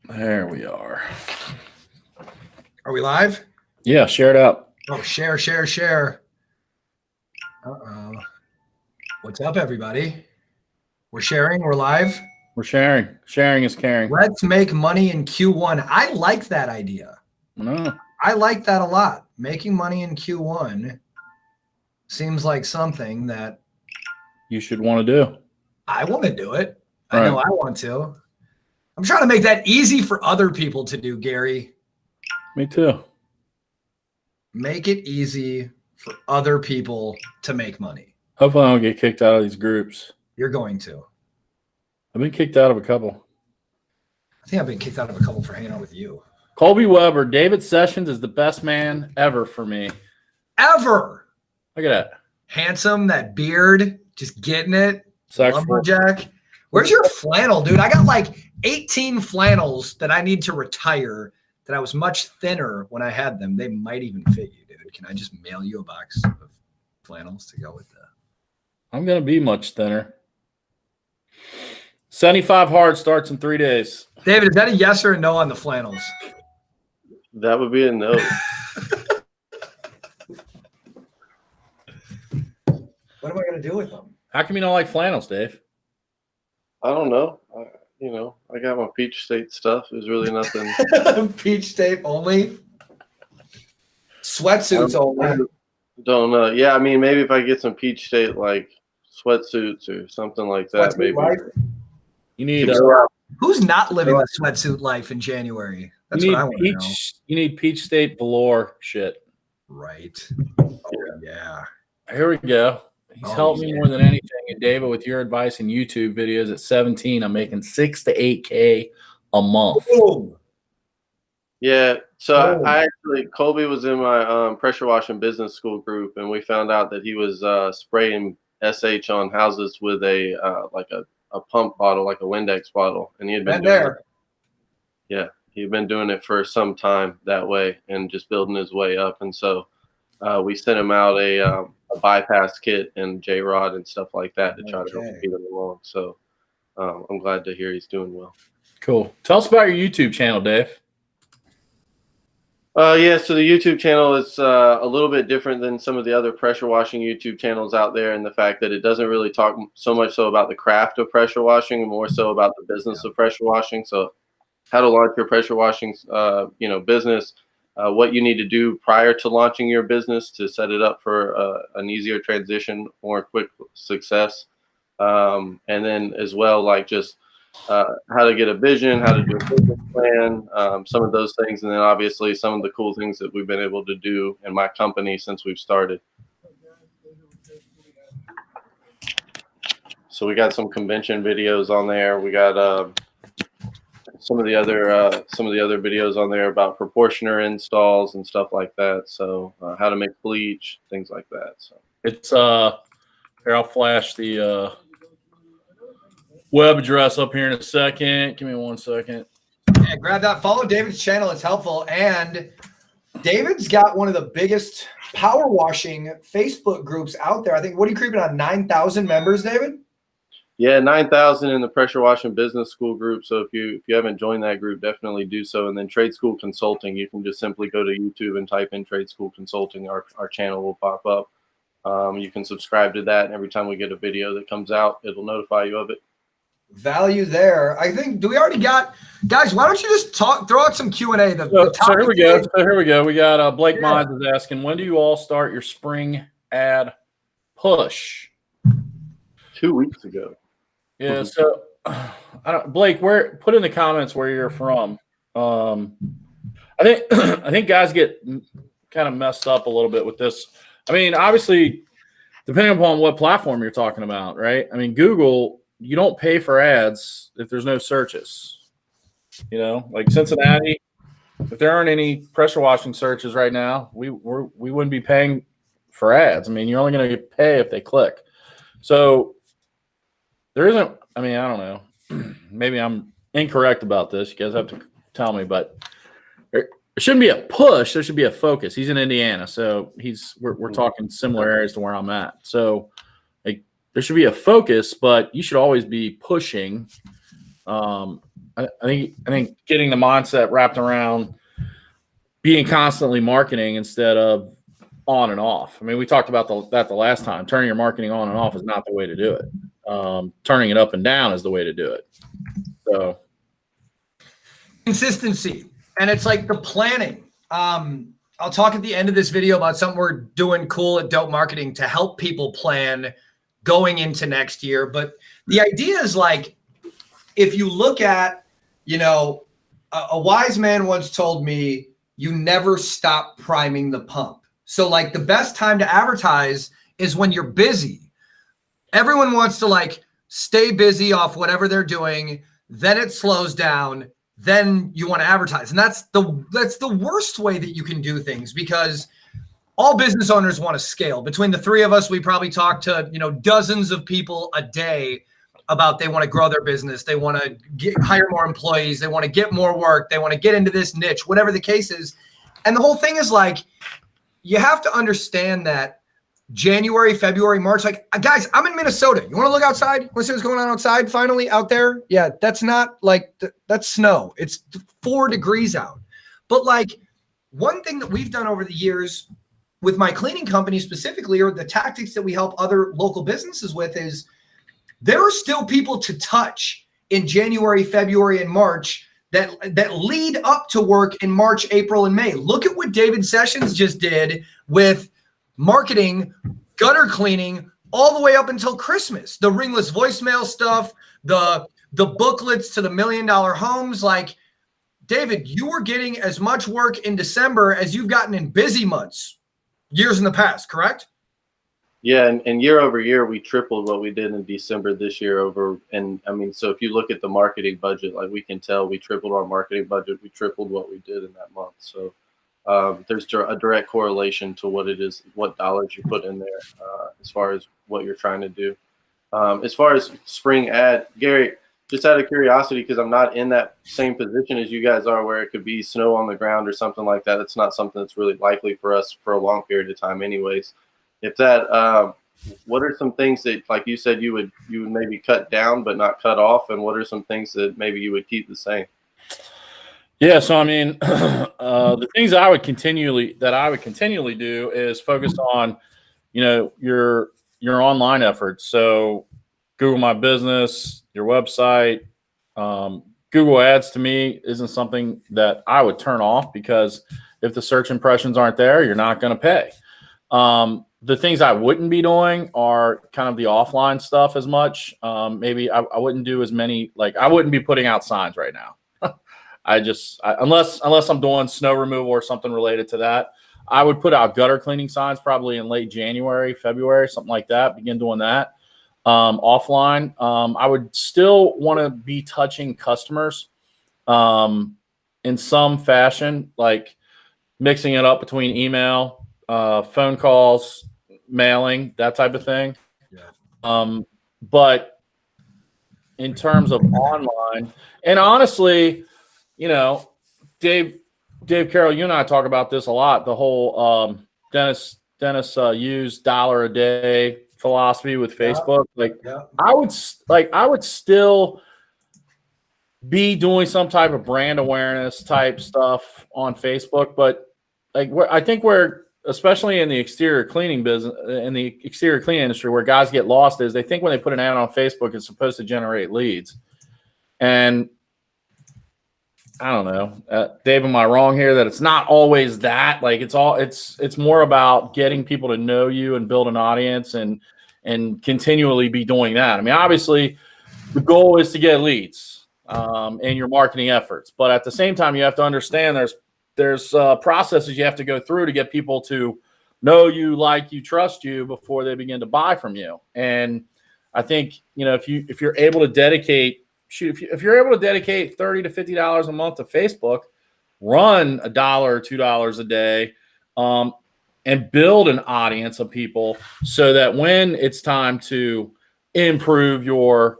There we are. Are we live? Yeah, share it out. Oh, share. Uh-oh. What's up, everybody? We're sharing. We're live. We're sharing. Sharing is caring. Let's make money in Q1. I like that idea. No. I like that a lot. Making money in Q1 seems like something that You should want to do. I want to do it. Right. I know I want to. I'm trying to make that easy for other people to do, Gary. Me too. Make it easy for other people to make money. Hopefully I don't get kicked out of these groups. You're going to. I've been kicked out of a couple. I think I've been kicked out of a couple for hanging out with you. Colby Weber, David Sessions is the best man ever for me. Ever. Look at that. Handsome, that beard, just getting it. Sexual. Lumberjack. Where's your flannel, dude? I got like 18 flannels that I need to retire that I was much thinner when I had them. They might even fit you, dude. Can I just mail you a box of flannels to go with that? I'm going to be much thinner. 75 hard starts in 3 days. David, is that a yes or a no on the flannels? That would be a no. What am I going to do with them? How come you don't like flannels, Dave? I don't know. I got my Peach State stuff. There's really nothing. Peach State only? Sweatsuits only? Don't know. Yeah, I mean, maybe if I get some Peach State, like, sweatsuits or something like that, Sweatsuit maybe. life? You need Who's not living the sweatsuit life in January? That's what I want to know. You need Peach State velour shit. Right. Oh, yeah. Here we go. He's helped me more than anything. And David, with your advice and YouTube videos at 17, I'm making 6 to 8K a month. Boom. Yeah. So I actually, Colby was in my pressure washing business school group, and we found out that he was spraying SH on houses with a like a pump bottle, like a Windex bottle, and he had been doing it. Yeah, he'd been doing it for some time that way, and just building his way up. And so we sent him out a bypass kit and J-rod and stuff like that to try to help feed him along. So I'm glad to hear he's doing well. Cool. Tell us about your YouTube channel, Dave. Yeah, so the YouTube channel is a little bit different than some of the other pressure washing YouTube channels out there, in the fact that it doesn't really talk so much so about the craft of pressure washing, and more so about the business of pressure washing. So how to launch your pressure washing business, what you need to do prior to launching your business to set it up for an easier transition or quick success. And then as well, like just how to get a vision, how to do a business plan, some of those things. And then obviously some of the cool things that we've been able to do in my company since we've started. So we got some convention videos on there. We got some of the other videos on there about proportioner installs and stuff like that. So how to make bleach, things like that. So it's here, I'll flash the web address up here in a second. Give me 1 second. Yeah, grab that. Follow David's channel. It's helpful. And David's got one of the biggest power washing Facebook groups out there. I think, what are you creeping on, 9,000 members, David? Yeah, 9,000 in the pressure washing business school group. So if you haven't joined that group, definitely do so. And then Trade School Consulting, you can just simply go to YouTube and type in Trade School Consulting. Our channel will pop up. You can subscribe to that, and every time we get a video that comes out, it'll notify you of it. Value there. I think, do we already got, guys, why don't you just throw out some Q&A. So here we go. We got Blake Mines is asking, when do you all start your spring ad push? 2 weeks ago. Yeah, so Blake, put in the comments where you're from. I think guys get kind of messed up a little bit with this. I mean, obviously, depending upon what platform you're talking about, right? I mean, Google, you don't pay for ads if there's no searches. You know, like Cincinnati, if there aren't any pressure washing searches right now, we wouldn't be paying for ads. I mean, you're only going to pay if they click. So there isn't, I mean, I don't know. Maybe I'm incorrect about this. You guys have to tell me, but there shouldn't be a push. There should be a focus. He's in Indiana, so we're talking similar areas to where I'm at. So like there should be a focus, but you should always be pushing think getting the mindset wrapped around being constantly marketing instead of on and off. I mean, we talked about that the last time. Turning your marketing on and off is not the way to do it. Turning it up and down is the way to do it. So consistency, and it's like the planning. I'll talk at the end of this video about something we're doing cool at Dope Marketing to help people plan going into next year. But the idea is like, if you look at, a wise man once told me, you never stop priming the pump. So like the best time to advertise is when you're busy. Everyone wants to like stay busy off whatever they're doing. Then it slows down. Then you want to advertise. And that's the worst way that you can do things, because all business owners want to scale. Between the three of us, we probably talk to, dozens of people a day about they want to grow their business. They want to hire more employees. They want to get more work. They want to get into this niche, whatever the case is. And the whole thing is like, you have to understand that January, February, March, like, guys, I'm in Minnesota. You want to look outside? Want to see what's going on outside finally out there? Yeah, that's not like, that's snow. It's 4 degrees out. But like, one thing that we've done over the years with my cleaning company specifically, or the tactics that we help other local businesses with, is there are still people to touch in January, February, and March that lead up to work in March, April, and May. Look at what David Sessions just did with marketing, gutter cleaning, all the way up until Christmas. The ringless voicemail stuff, the booklets to the $1 Million Homes. Like, David, you were getting as much work in December as you've gotten in busy months years in the past, correct? Yeah, and year over year, we tripled what we did in December this year over. And I mean, so if you look at the marketing budget, like, we can tell we tripled our marketing budget. We tripled what we did in that month. So there's a direct correlation to what it is, what dollars you put in there as far as what you're trying to do. As far as spring ad, Gary, just out of curiosity, because I'm not in that same position as you guys are, where it could be snow on the ground or something like that. It's not something that's really likely for us for a long period of time anyways. If that, what are some things that, like you said, you would maybe cut down but not cut off, and what are some things that maybe you would keep the same? Yeah, so I mean, the things I would continually do is focus on, your online efforts. So Google My Business, your website, Google Ads to me isn't something that I would turn off, because if the search impressions aren't there, you're not going to pay. The things I wouldn't be doing are kind of the offline stuff as much. Maybe I wouldn't do as many, like, I wouldn't be putting out signs right now. Unless I'm doing snow removal or something related to that, I would put out gutter cleaning signs probably in late January, February, something like that. Begin doing that offline. I would still want to be touching customers in some fashion, like mixing it up between email, phone calls, mailing, that type of thing. Yeah. But in terms of online, and honestly, Dave Carroll, you and I talk about this a lot. The whole Dennis used $1 a day philosophy with Facebook. I would still be doing some type of brand awareness type stuff on Facebook, but I think we're, especially in the exterior cleaning business, in the exterior cleaning industry, where guys get lost is they think when they put an ad on Facebook, it's supposed to generate leads. And I don't know, Dave, am I wrong here that it's not always that? Like, it's more about getting people to know you and build an audience and continually be doing that. I mean, obviously the goal is to get leads in your marketing efforts, but at the same time, you have to understand there's processes you have to go through to get people to know you, like you, trust you before they begin to buy from you. And I think, if you're able to dedicate, if you're able to dedicate $30 to $50 a month to Facebook, run $1 or $2 a day, and build an audience of people so that when it's time to improve your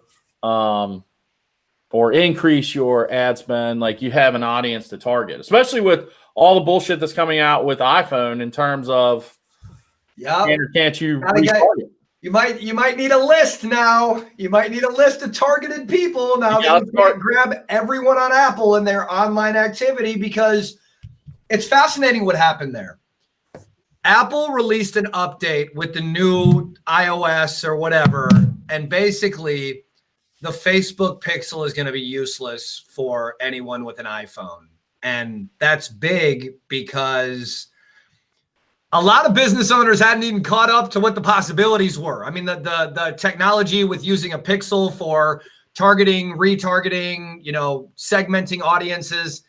or increase your ad spend, like, you have an audience to target, especially with all the bullshit that's coming out with iPhone in terms of, can or can't you retarget? You might need a list now. You might need a list of targeted people now that you can't grab everyone on Apple in their online activity, because it's fascinating what happened there. Apple released an update with the new iOS or whatever, and basically the Facebook Pixel is going to be useless for anyone with an iPhone. And that's big because a lot of business owners hadn't even caught up to what the possibilities were. I mean, the technology with using a Pixel for targeting, retargeting, segmenting audiences,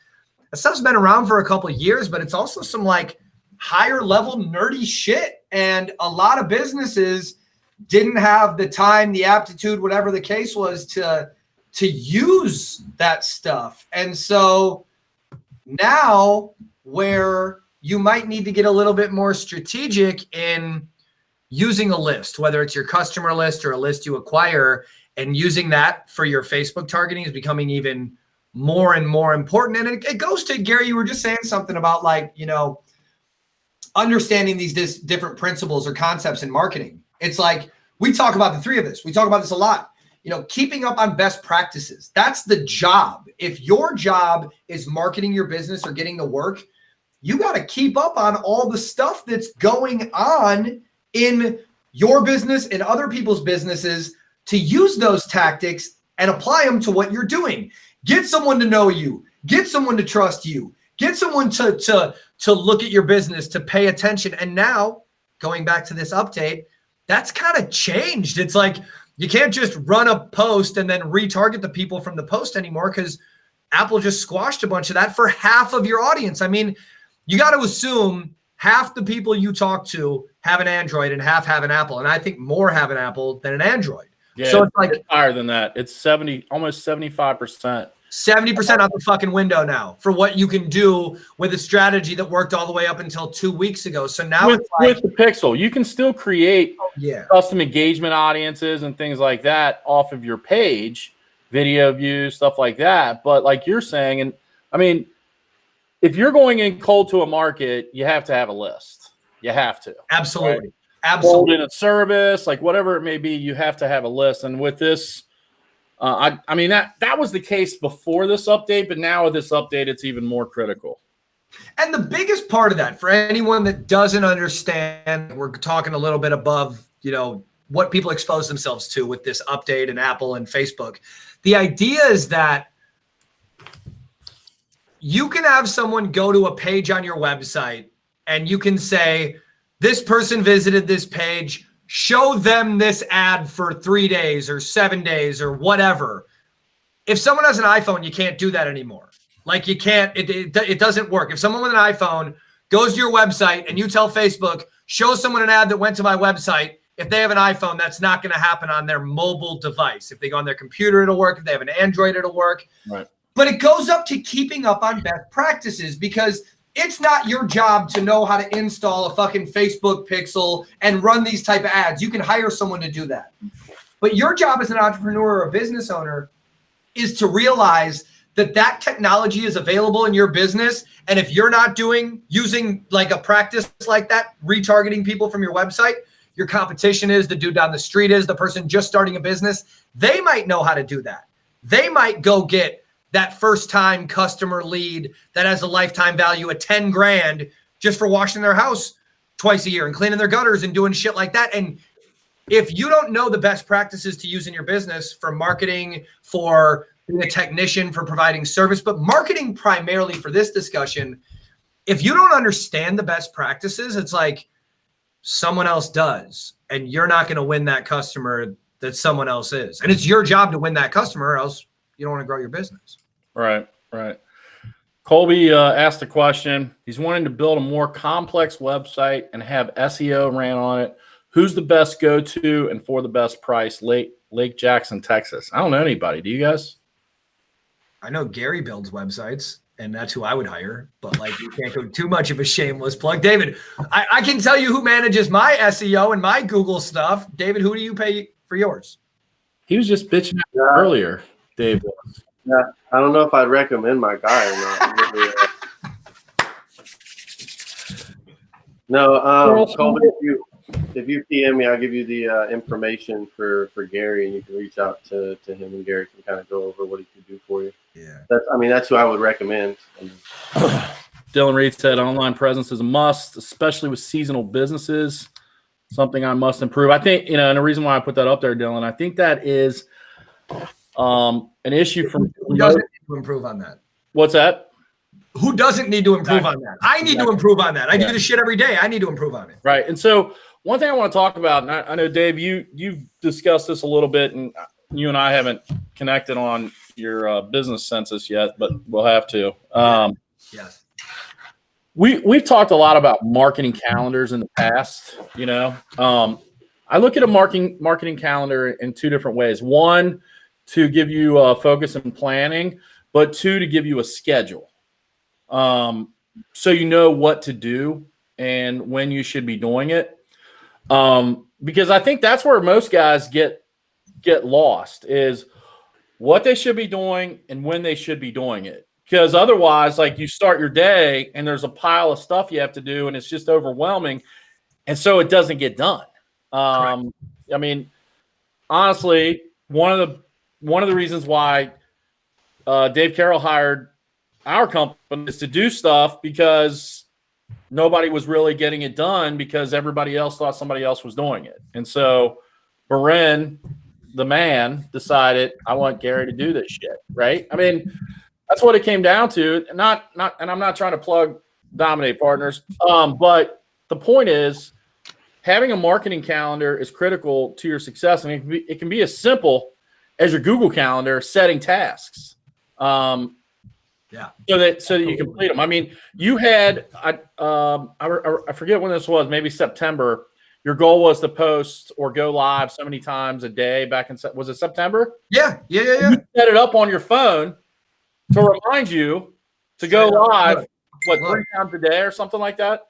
that stuff's been around for a couple of years, but it's also some like higher level nerdy shit. And a lot of businesses didn't have the time, the aptitude, whatever the case was, to use that stuff. And so now where you might need to get a little bit more strategic in using a list, whether it's your customer list or a list you acquire, and using that for your Facebook targeting is becoming even more and more important. And it goes to, Gary, you were just saying something about like, understanding these different principles or concepts in marketing. It's like, we talk about the three of this. We talk about this a lot. Keeping up on best practices. That's the job. If your job is marketing your business or getting the work, you got to keep up on all the stuff that's going on in your business and other people's businesses to use those tactics and apply them to what you're doing. Get someone to know you. Get someone to trust you. Get someone to look at your business, to pay attention. And now, going back to this update, that's kind of changed. It's like you can't just run a post and then retarget the people from the post anymore, because Apple just squashed a bunch of that for half of your audience. I mean, you got to assume half the people you talk to have an Android and half have an Apple. And I think more have an Apple than an Android. Yeah, so it's like higher than that. It's almost 75%. 70% out the fucking window now for what you can do with a strategy that worked all the way up until 2 weeks ago. So now with the Pixel, you can still create custom engagement audiences and things like that off of your page, video views, stuff like that. But like you're saying, and I mean, if you're going in cold to a market, you have to have a list. You have to. Absolutely. Right? Absolutely. Cold in a service, like whatever it may be, you have to have a list. And with this, I mean, that was the case before this update, but now with this update, it's even more critical. And the biggest part of that, for anyone that doesn't understand, we're talking a little bit above, what people expose themselves to with this update and Apple and Facebook. The idea is that you can have someone go to a page on your website and you can say, this person visited this page, show them this ad for 3 days or 7 days or whatever. If someone has an iPhone, you can't do that anymore. Like you can't, it doesn't work. If someone with an iPhone goes to your website and you tell Facebook, show someone an ad that went to my website, if they have an iPhone, that's not going to happen on their mobile device. If they go on their computer, it'll work. If they have an Android, it'll work. Right. But it goes up to keeping up on best practices, because it's not your job to know how to install a fucking Facebook Pixel and run these type of ads. You can hire someone to do that. But your job as an entrepreneur or a business owner is to realize that technology is available in your business. And if you're not using like a practice like that, retargeting people from your website, your competition is, the dude down the street is, the person just starting a business, they might know how to do that. They might go get that first time customer lead that has a lifetime value of 10 grand just for washing their house twice a year and cleaning their gutters and doing shit like that. And if you don't know the best practices to use in your business for marketing, for being a technician, for providing service, but marketing primarily for this discussion, if you don't understand the best practices, it's like someone else does, and you're not going to win that customer that someone else is. And it's your job to win that customer, or else you don't want to grow your business. Right. Colby asked a question. He's wanting to build a more complex website and have SEO ran on it. Who's the best go-to and for the best price? Lake Jackson, Texas. I don't know anybody. Do you guys? I know Gary builds websites, and that's who I would hire. But like, you can't go too much of a shameless plug. David, I can tell you who manages my SEO and my Google stuff. David, who do you pay for yours? He was just bitching earlier, David. Yeah, I don't know if I'd recommend my guy or not. No, Colby, if you PM me, I'll give you the information for Gary, and you can reach out to him, and Gary can kind of go over what he can do for you. Yeah. That's who I would recommend. Dylan Reed said online presence is a must, especially with seasonal businesses. Something I must improve. I think, and the reason why I put that up there, Dylan, I think that is an issue from who doesn't need to improve on that. What's that? Who doesn't need to improve on that? I need to improve on that. I do this shit every day. I need to improve on it. Right. And so one thing I want to talk about, and I know, Dave, you've discussed this a little bit, and you and I haven't connected on your business census yet, but we'll have to. Yes. We've talked a lot about marketing calendars in the past. I look at a marketing calendar in two different ways. One, to give you focus and planning, but two, to give you a schedule. So you know what to do and when you should be doing it. Because I think that's where most guys get lost, is what they should be doing and when they should be doing it. Because otherwise, like, you start your day and there's a pile of stuff you have to do and it's just overwhelming. And so it doesn't get done. I mean, honestly, one of the reasons why Dave Carroll hired our company is to do stuff, because nobody was really getting it done because everybody else thought somebody else was doing it. And so Beren, the man, decided, I want Gary to do this shit. Right. I mean, that's what it came down to. And I'm not trying to plug Dominate Partners. But the point is, having a marketing calendar is critical to your success. I mean, it can be as simple as your Google Calendar setting tasks. So that you complete them. I mean, you had I forget when this was, maybe September. Your goal was to post or go live so many times a day back in, was it September? Yeah. You set it up on your phone to remind you to go live, 3 times a day or something like that?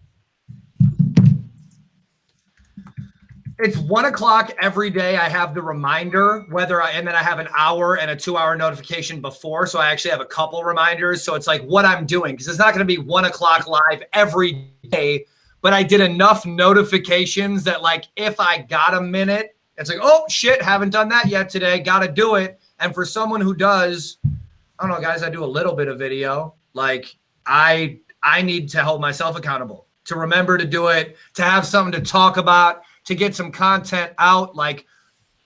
It's 1:00 every day. I have the reminder, and then I have an hour and a 2-hour notification before. So I actually have a couple reminders. So it's like what I'm doing, because it's not going to be 1:00 live every day, but I did enough notifications that, like, if I got a minute, it's like, oh shit, haven't done that yet today. Got to do it. And for someone who does, I don't know, guys, I do a little bit of video. Like, I need to hold myself accountable, to remember to do it, to have something to talk about, to get some content out, like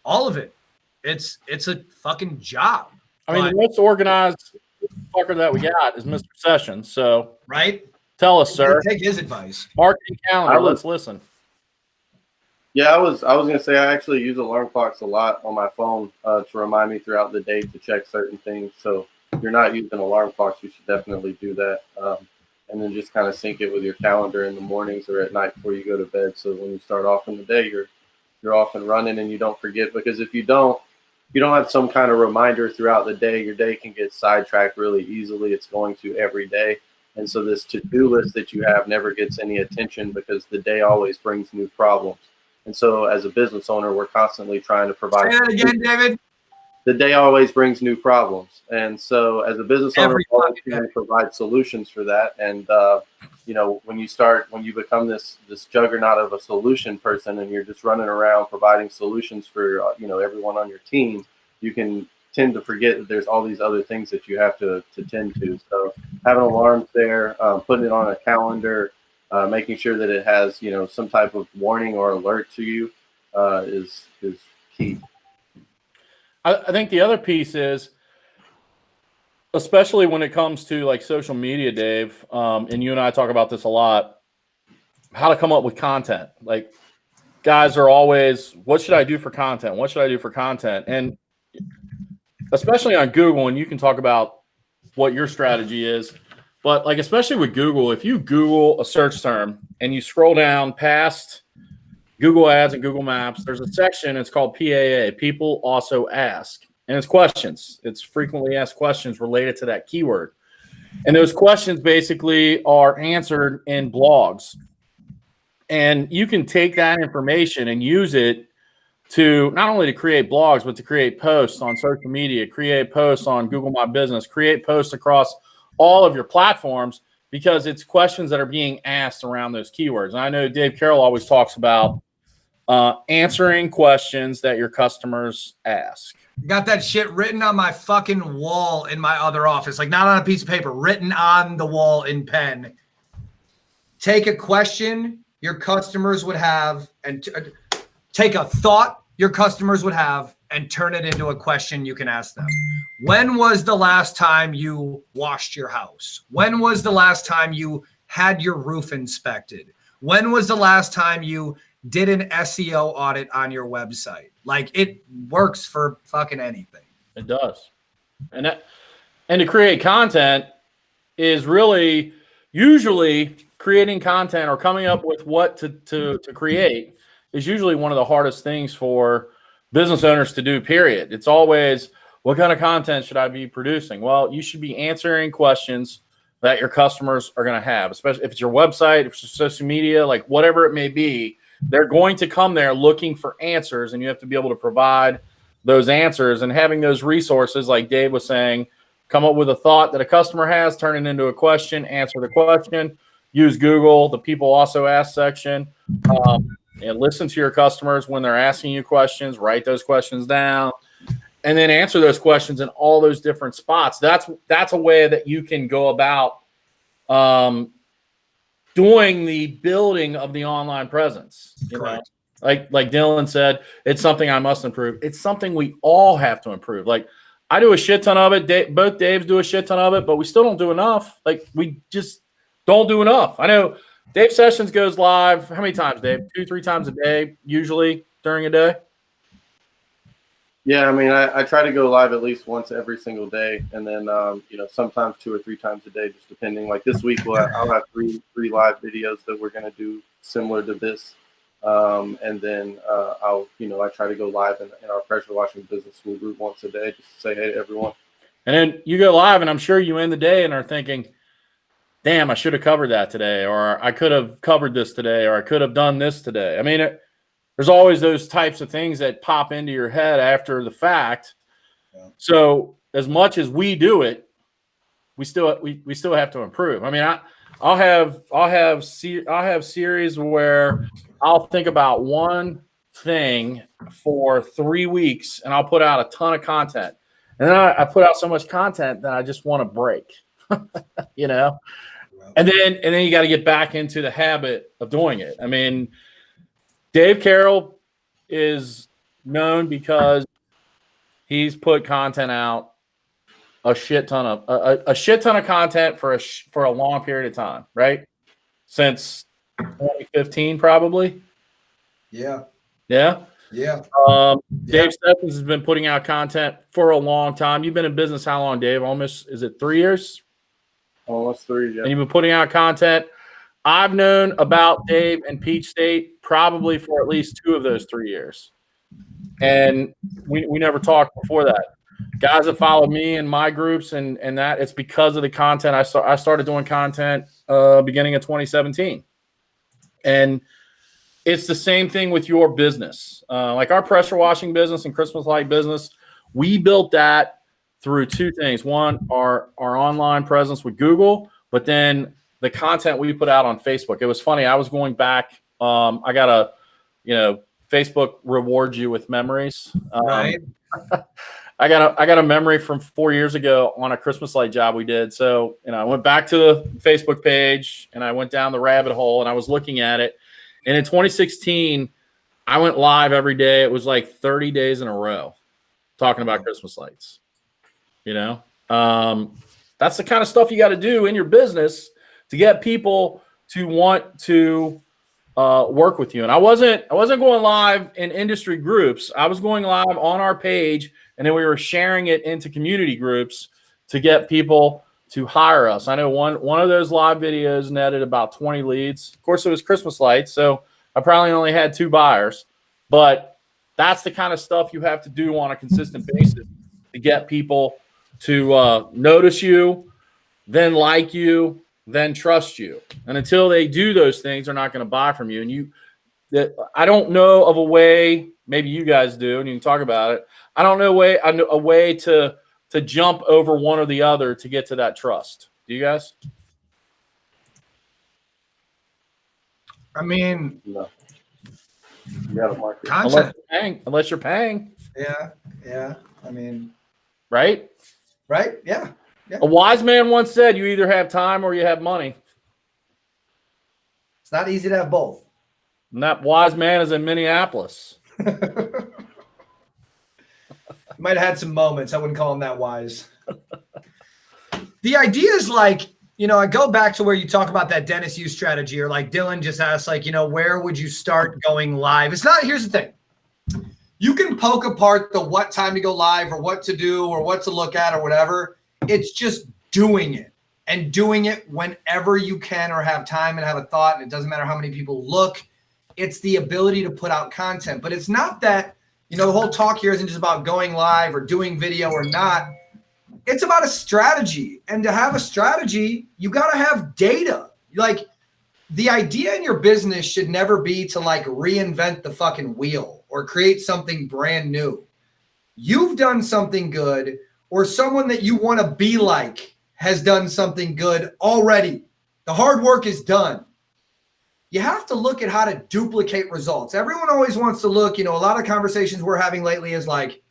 all of it. It's a fucking job. I mean, the most organized fucker that we got is Mr. Sessions. So, right? Tell us, sir. Take his advice. Marketing calendar. Let's listen. Yeah, I was gonna say, I actually use alarm clocks a lot on my phone to remind me throughout the day to check certain things. So if you're not using alarm clocks, you should definitely do that. And then just kind of sync it with your calendar in the mornings or at night before you go to bed. So when you start off in the day, you're off and running and you don't forget. Because if you don't have some kind of reminder throughout the day, your day can get sidetracked really easily. It's going to every day. And so this to-do list that you have never gets any attention, because the day always brings new problems. And so as a business owner, we're constantly trying to provide. Say that again, David. The day always brings new problems. And so as a business owner, we're always trying to provide solutions for that. And, when you become this juggernaut of a solution person, and you're just running around providing solutions for, everyone on your team, you can tend to forget that there's all these other things that you have to tend to. So having alarms there, putting it on a calendar, making sure that it has, some type of warning or alert to you is key. I think the other piece is, especially when it comes to like social media, Dave, and you and I talk about this a lot, how to come up with content. Like, guys are always, what should I do for content? What should I do for content? And especially on Google, and you can talk about what your strategy is, but like, especially with Google, if you Google a search term and you scroll down past Google Ads and Google Maps, there's a section, it's called PAA, People Also Ask. And it's questions. It's frequently asked questions related to that keyword. And those questions basically are answered in blogs. And you can take that information and use it to not only to create blogs, but to create posts on social media, create posts on Google My Business, create posts across all of your platforms, because it's questions that are being asked around those keywords. And I know Dave Carroll always talks about answering questions that your customers ask. Got that shit written on my fucking wall in my other office, like not on a piece of paper, written on the wall in pen. Take a question your customers would have and take a thought your customers would have and turn it into a question you can ask them. When was the last time you washed your house? When was the last time you had your roof inspected? When was the last time you did an SEO audit on your website? Like, it works for fucking anything. It does. And to create content is really usually creating content or coming up with what to create is usually one of the hardest things for business owners to do, period. It's always, what kind of content should I be producing? Well, you should be answering questions that your customers are going to have, especially if it's your website, if it's your social media, like whatever it may be. They're going to come there looking for answers, and you have to be able to provide those answers. And having those resources, like Dave was saying, come up with a thought that a customer has, turn it into a question, answer the question, use Google, the people also ask section, and listen to your customers when they're asking you questions, write those questions down, and then answer those questions in all those different spots. That's a way that you can go about doing the building of the online presence. You know? Like Dylan said, it's something I must improve. It's something we all have to improve. Like, I do a shit ton of it. Both Daves do a shit ton of it, but we still don't do enough. Like, we just don't do enough. I know Dave Sessions goes live. How many times, Dave? 2-3 times a day, usually during a day? Yeah, I mean, I try to go live at least once every single day, and then sometimes 2 or 3 times a day, just depending. Like this week, I'll have three live videos that we're going to do similar to this, and then I try to go live in our pressure washing business school group once a day, just to say hey to everyone. And then you go live, and I'm sure you end the day and are thinking, damn, I should have covered that today, or I could have covered this today, or I could have done this today. I mean, there's always those types of things that pop into your head after the fact. Yeah. So as much as we do it, we still have to improve. I mean, I'll have series where I'll think about one thing for 3 weeks, and I'll put out a ton of content, and then I put out so much content that I just want to break, you know. And then you got to get back into the habit of doing it. I mean, Dave Carroll is known because he's put content out a shit ton of content for a long period of time, right? Since 2015, probably. Yeah. Yeah. Yeah. Dave Sessions has been putting out content for a long time. You've been in business how long, Dave? Almost, is it 3 years? Almost 3, yeah. And you've been putting out content. I've known about Dave and Peach State probably for at least 2 of those 3 years. And we never talked before that. Guys that follow me in my groups and that, it's because of the content. I started doing content beginning of 2017. And it's the same thing with your business. Like our pressure washing business and Christmas light business, we built that through 2 things. One, our online presence with Google, but then the content we put out on Facebook. It was funny. I was going back. I got Facebook rewards you with memories. Right. I got a memory from 4 years ago on a Christmas light job we did. So, I went back to the Facebook page and I went down the rabbit hole and I was looking at it. And in 2016, I went live every day. It was like 30 days in a row talking about Christmas lights. That's the kind of stuff you got to do in your business to get people to want to work with you. And I wasn't going live in industry groups. I was going live on our page, and then we were sharing it into community groups to get people to hire us. I know one of those live videos netted about 20 leads. Of course, it was Christmas lights, so I probably only had 2 buyers. But that's the kind of stuff you have to do on a consistent basis to get people to notice you, then like you, then trust you. And until they do those things, they're not going to buy from you. And I don't know of a way, maybe you guys do, and you can talk about it. I don't know a way to jump over one or the other to get to that trust. Do you guys? I mean, no. You got to market Content. unless you're paying. Yeah. I mean, right? Right? Yeah. A wise man once said, "You either have time or you have money." It's not easy to have both. And that wise man is in Minneapolis. Might have had some moments. I wouldn't call him that wise. The idea is like, I go back to where you talk about that Dennis Yu strategy, or like Dylan just asked, like, where would you start going live? It's not, here's the thing. You can poke apart the what time to go live or what to do or what to look at or whatever. It's just doing it and doing it whenever you can or have time and have a thought. And it doesn't matter how many people look. It's the ability to put out content. But it's not that, the whole talk here isn't just about going live or doing video or not. It's about a strategy. And to have a strategy, you got to have data. Like, the idea in your business should never be to like reinvent the fucking wheel or create something brand new. You've done something good, or someone that you want to be like has done something good already. The hard work is done. You have to look at how to duplicate results. Everyone always wants to look, a lot of conversations we're having lately is like,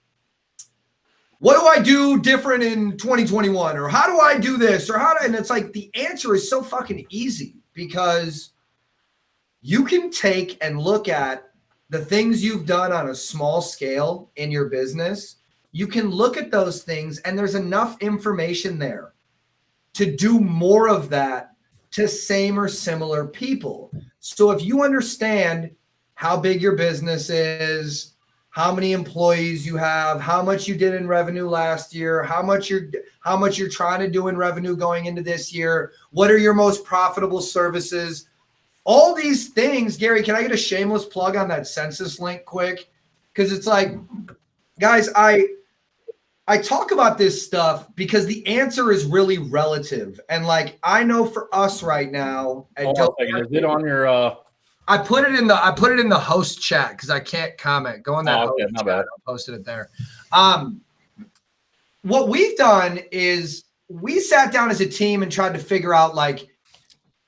what do I do different in 2021? Or how do I do this? And it's like, the answer is so fucking easy, because you can take and look at the things you've done on a small scale in your business. You can look at those things, and there's enough information there to do more of that to same or similar people. So if you understand how big your business is, how many employees you have, how much you did in revenue last year, how much you're trying to do in revenue going into this year, what are your most profitable services, all these things. Gary, can I get a shameless plug on that census link quick? Because it's like, guys, I talk about this stuff because the answer is really relative. And like, I know for us right now, is it on your I put it in the host chat because I can't comment. Go on that host chat. Bad. I posted it there. What we've done is we sat down as a team and tried to figure out, like,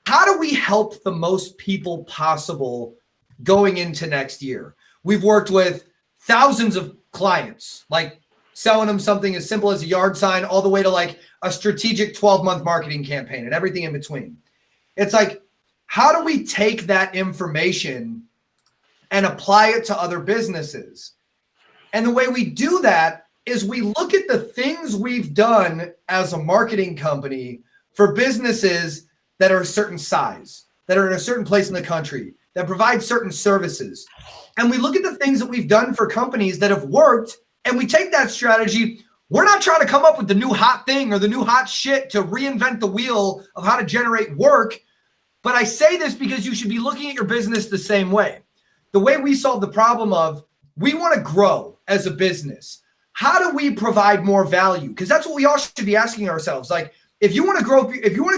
how do we help the most people possible going into next year? We've worked with thousands of clients, like selling them something as simple as a yard sign all the way to like a strategic 12-month marketing campaign and everything in between. It's like, how do we take that information and apply it to other businesses? And the way we do that is we look at the things we've done as a marketing company for businesses that are a certain size, that are in a certain place in the country, that provide certain services. And we look at the things that we've done for companies that have worked, and we take that strategy. We're not trying to come up with the new hot thing or the new hot shit to reinvent the wheel of how to generate work. But I say this because you should be looking at your business the same way. The way we solve the problem of, we want to grow as a business. How do we provide more value? Because that's what we all should be asking ourselves. Like, if you want to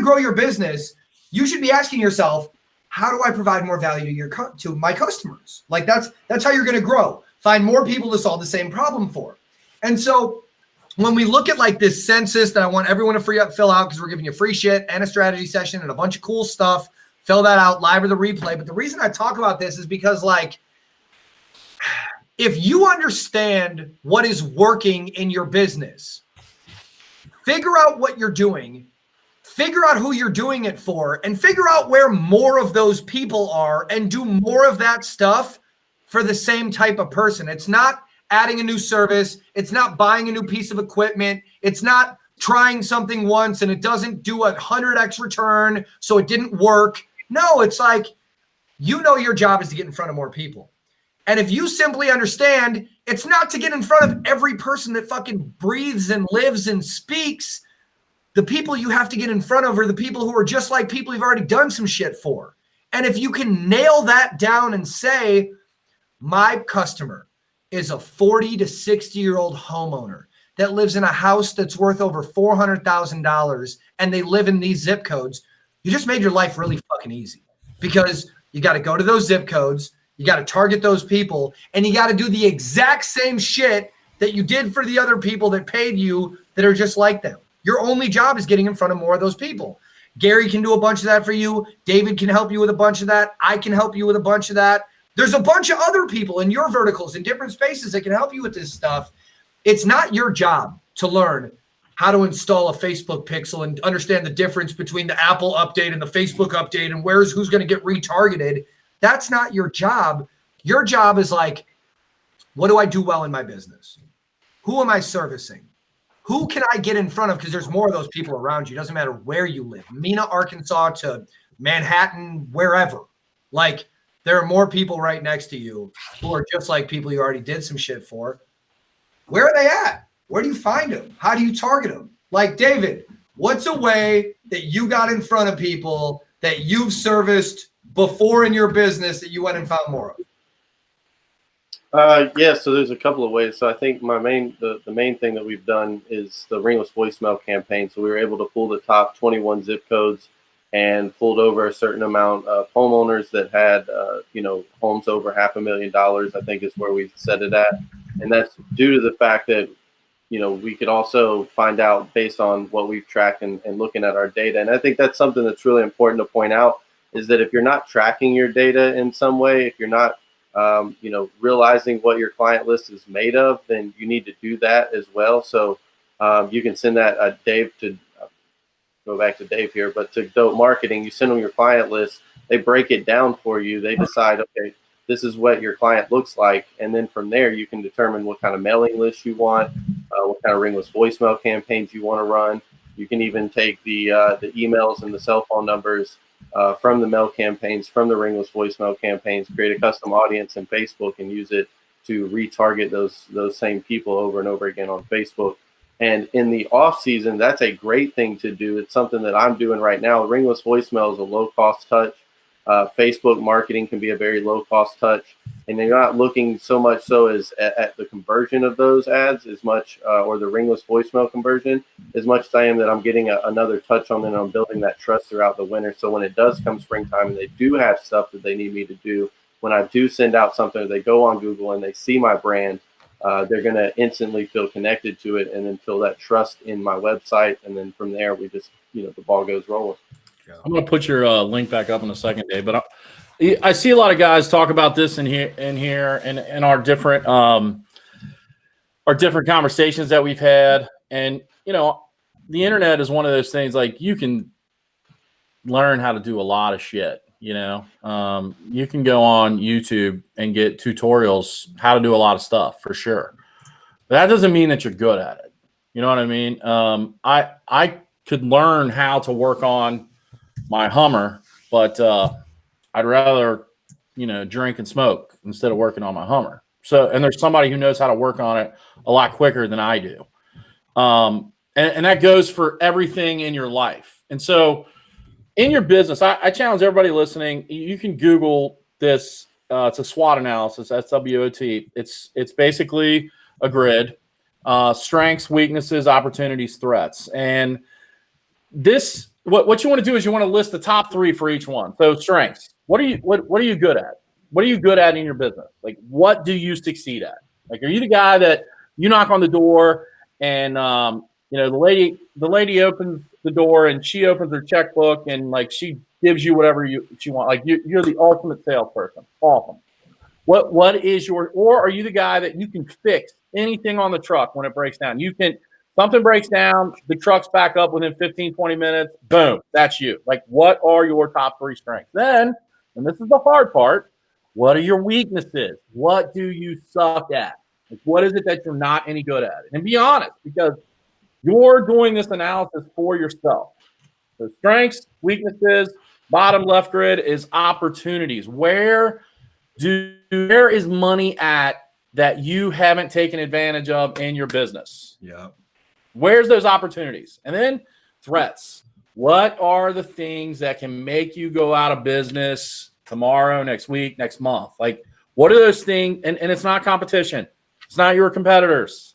grow your business, you should be asking yourself, how do I provide more value to my customers? Like, that's how you're going to grow. Find more people to solve the same problem for. And so when we look at like this census that I want everyone to fill out, because we're giving you free shit and a strategy session and a bunch of cool stuff, fill that out live or the replay. But the reason I talk about this is because, like, if you understand what is working in your business, figure out what you're doing, figure out who you're doing it for, and figure out where more of those people are and do more of that stuff for the same type of person. It's not adding a new service. It's not buying a new piece of equipment. It's not trying something once and it doesn't do 100x return, so it didn't work. No, it's like, your job is to get in front of more people. And if you simply understand, it's not to get in front of every person that fucking breathes and lives and speaks. The people you have to get in front of are the people who are just like people you've already done some shit for. And if you can nail that down and say, my customer is a 40 to 60-year-old homeowner that lives in a house that's worth over $400,000 and they live in these zip codes, you just made your life really fucking easy, because you got to go to those zip codes, you got to target those people, and you got to do the exact same shit that you did for the other people that paid you that are just like them. Your only job is getting in front of more of those people. Gary can do a bunch of that for you. David can help you with a bunch of that. I can help you with a bunch of that. There's a bunch of other people in your verticals in different spaces that can help you with this stuff. It's not your job to learn how to install a Facebook pixel and understand the difference between the Apple update and the Facebook update and who's going to get retargeted. That's not your job. Your job is like, what do I do well in my business? Who am I servicing? Who can I get in front of? Because there's more of those people around you. It doesn't matter where you live. Mena, Arkansas to Manhattan, wherever. Like, there are more people right next to you who are just like people you already did some shit for. Where are they at? Where do you find them? How do you target them? Like, David, what's a way that you got in front of people that you've serviced before in your business that you went and found more of? Yeah, so there's a couple of ways. So I think the main thing that we've done is the ringless voicemail campaign. So we were able to pull the top 21 zip codes and pulled over a certain amount of homeowners that had, homes over $500,000, I think is where we set it at. And that's due to the fact that, we could also find out based on what we've tracked and looking at our data. And I think that's something that's really important to point out is that if you're not tracking your data in some way, if you're not realizing what your client list is made of, then you need to do that as well. So you can send that Dave to go back to Dave here, but to Dope Marketing, you send them your client list, they break it down for you. They decide, okay, this is what your client looks like. And then from there, you can determine what kind of mailing list you want, what kind of ringless voicemail campaigns you want to run. You can even take the emails and the cell phone numbers from the mail campaigns, from the ringless voicemail campaigns, create a custom audience in Facebook and use it to retarget those same people over and over again on Facebook. And in the off season, that's a great thing to do. It's something that I'm doing right now. Ringless voicemail is a low cost touch. Facebook marketing can be a very low cost touch, and you're not looking so much so as at the conversion of those ads as much, or the ringless voicemail conversion, as much as I am that I'm getting another touch on it and I'm building that trust throughout the winter. So when it does come springtime and they do have stuff that they need me to do, when I do send out something, they go on Google and they see my brand, they're going to instantly feel connected to it and then feel that trust in my website. And then from there, we just, the ball goes rolling. I'm going to put your link back up in a second, Dave. But I see a lot of guys talk about this in here and our different conversations that we've had. And the internet is one of those things, like, you can learn how to do a lot of shit. You can go on YouTube and get tutorials how to do a lot of stuff for sure. But that doesn't mean that you're good at it. You know what I mean? I could learn how to work on my Hummer, but I'd rather, drink and smoke instead of working on my Hummer. So, and there's somebody who knows how to work on it a lot quicker than I do. And that goes for everything in your life. And so in your business, I challenge everybody listening, you can Google this. It's a SWOT analysis, SWOT. It's basically a grid, strengths, weaknesses, opportunities, threats. And this, what you want to do is you want to list the top 3 for each one. So strengths, what are you good at? What are you good at in your business? Like, what do you succeed at? Like, are you the guy that you knock on the door and, the lady opens the door and she opens her checkbook and, like, she gives you whatever she wants. Like, you're the ultimate salesperson. Awesome. What is or are you the guy that you can fix anything on the truck when it breaks down? Something breaks down, the truck's back up within 15, 20 minutes, boom, that's you. Like, what are your top 3 strengths? Then, and this is the hard part, what are your weaknesses? What do you suck at? Like, what is it that you're not any good at? And be honest, because you're doing this analysis for yourself. So strengths, weaknesses, bottom left grid is opportunities. Where is money at that you haven't taken advantage of in your business? Yeah. Where's those opportunities? And then threats. What are the things that can make you go out of business tomorrow, next week, next month? Like, what are those things? And it's not competition. It's not your competitors.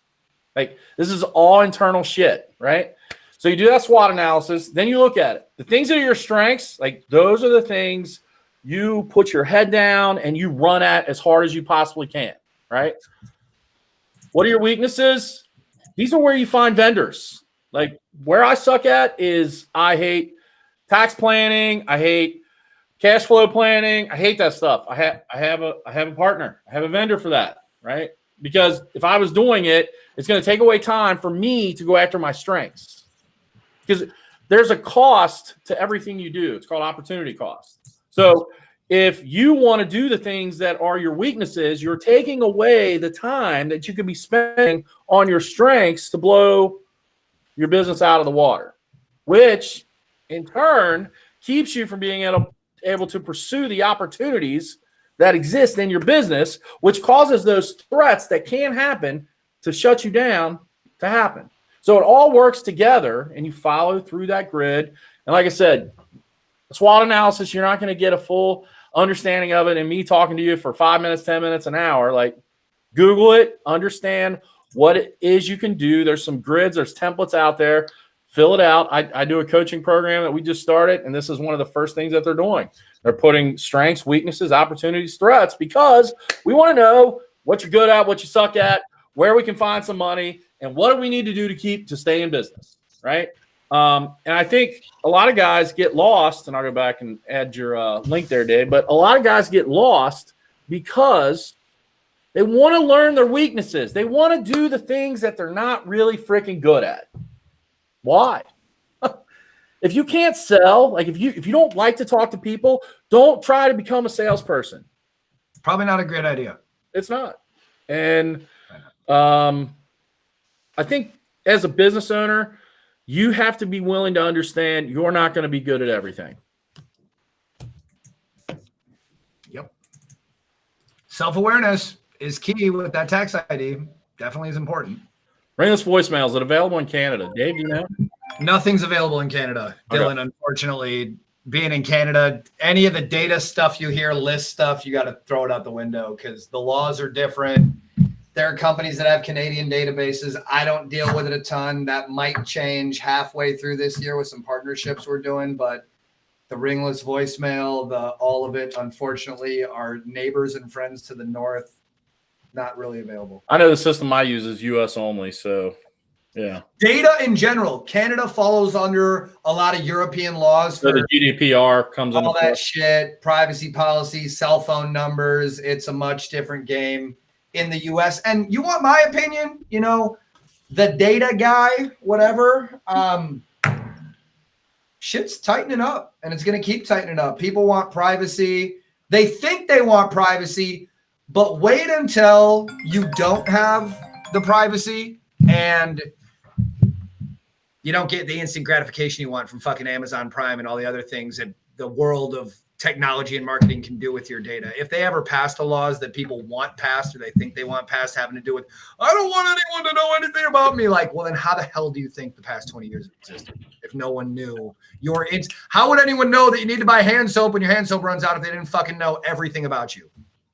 Like, this is all internal shit, right? So you do that SWOT analysis. Then you look at it. The things that are your strengths, like, those are the things you put your head down and you run at as hard as you possibly can, right? What are your weaknesses? These are where you find vendors. Like, where I suck at is I hate tax planning. I hate cash flow planning. I hate that stuff. I have a partner. I have a vendor for that, right? Because if I was doing it, it's going to take away time for me to go after my strengths. Because there's a cost to everything you do. It's called opportunity cost. So if you want to do the things that are your weaknesses, you're taking away the time that you could be spending on your strengths to blow your business out of the water, which in turn keeps you from being able to pursue the opportunities that exist in your business, which causes those threats that can happen to shut you down to happen. So it all works together, and you follow through that grid. And like I said, SWOT analysis, you're not going to get a full understanding of it and me talking to you for 5 minutes, 10 minutes, an hour. Like, Google it, understand what it is you can do. There's some grids, there's templates out there. Fill it out. I do a coaching program that we just started, and this is one of the first things that they're doing. They're putting strengths, weaknesses, opportunities, threats, because we want to know what you're good at, what you suck at, where we can find some money, and what do we need to do to stay in business, right? And I think a lot of guys get lost, and I'll go back and add your link there, Dave, but a lot of guys get lost because they want to learn their weaknesses. They want to do the things that they're not really freaking good at. Why? If you can't sell, like if you don't like to talk to people, don't try to become a salesperson. Probably not a great idea. It's not. And I think as a business owner, you have to be willing to understand you're not going to be good at everything. Yep. Self-awareness is key with that tax ID. Definitely is important. Ringless voicemail. Is it available in Canada? Dave, do you know? Nothing's available in Canada. Okay. Dylan, unfortunately, being in Canada, any of the data stuff you hear, list stuff, you got to throw it out the window because the laws are different. There are companies that have Canadian databases. I don't deal with it a ton. That might change halfway through this year with some partnerships we're doing, but the ringless voicemail, all of it, unfortunately, our neighbors and friends to the north, not really available. I know the system I use is US only, so yeah. Data in general, Canada follows under a lot of European laws. So the GDPR comes into all that shit, privacy policies, cell phone numbers. It's a much different game in the US. And you want my opinion, the data guy, whatever, shit's tightening up, and it's going to keep tightening up. People want privacy. They think they want privacy, but wait until you don't have the privacy and you don't get the instant gratification you want from fucking Amazon Prime and all the other things that the world of technology and marketing can do with your data. If they ever pass the laws that people want passed or they think they want passed having to do with, I don't want anyone to know anything about me. Like, well, then how the hell do you think the past 20 years existed? If no one knew how would anyone know that you need to buy hand soap when your hand soap runs out if they didn't fucking know everything about you?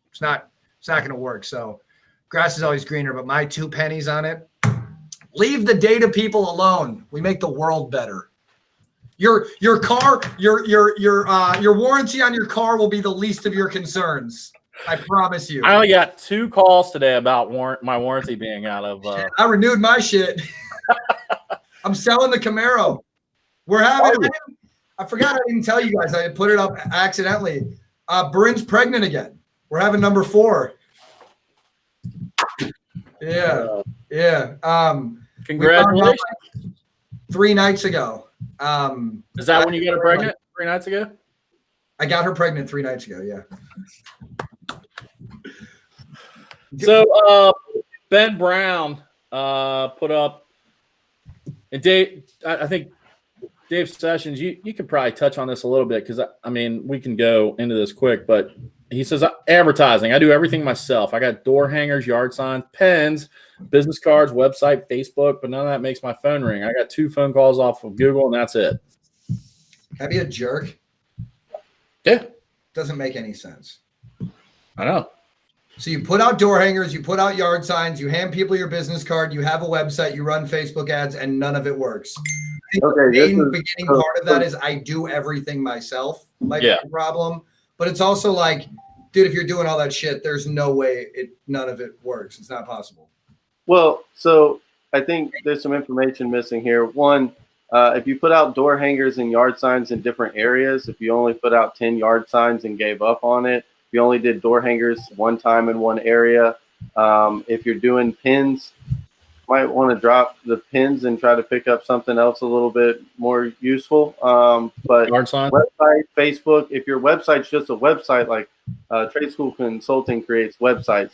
It's not going to work. So grass is always greener, but my 2 pennies on it, leave the data people alone. We make the world better. Your car, your warranty on your car will be the least of your concerns. I promise you. I only got 2 calls today about my warranty being out of. I renewed my shit. I'm selling the Camaro. We're having. I forgot I didn't tell you guys. I put it up accidentally. Bryn's pregnant again. We're having number 4. Yeah. Congratulations. 3 nights ago. Is that when you got her pregnant? 3 nights ago? I got her pregnant 3 nights ago. Yeah. So Ben Brown put up, and Dave, I think Dave Sessions, you could probably touch on this a little bit because I mean we can go into this quick, but he says advertising. I do everything myself. I got door hangers, yard signs, pens, business cards, website, Facebook, but none of that makes my phone ring. I got 2 phone calls off of Google, and that's it. Can I be a jerk? Yeah. Doesn't make any sense. I know. So you put out door hangers, you put out yard signs, you hand people your business card, you have a website, you run Facebook ads, and none of it works. I think the main beginning part of that is I do everything myself. Might be a problem. But it's also like, dude, if you're doing all that shit, there's no way none of it works. It's not possible. Well, so I think there's some information missing here. One, If you put out door hangers and yard signs in different areas, if you only put out 10 yard signs and gave up on it, if you only did door hangers one time in one area, if you're doing pins, might want to drop the pins and try to pick up something else a little bit more useful. But Yard sign? website, Facebook, if your website's just a website, like Trade School Consulting creates websites,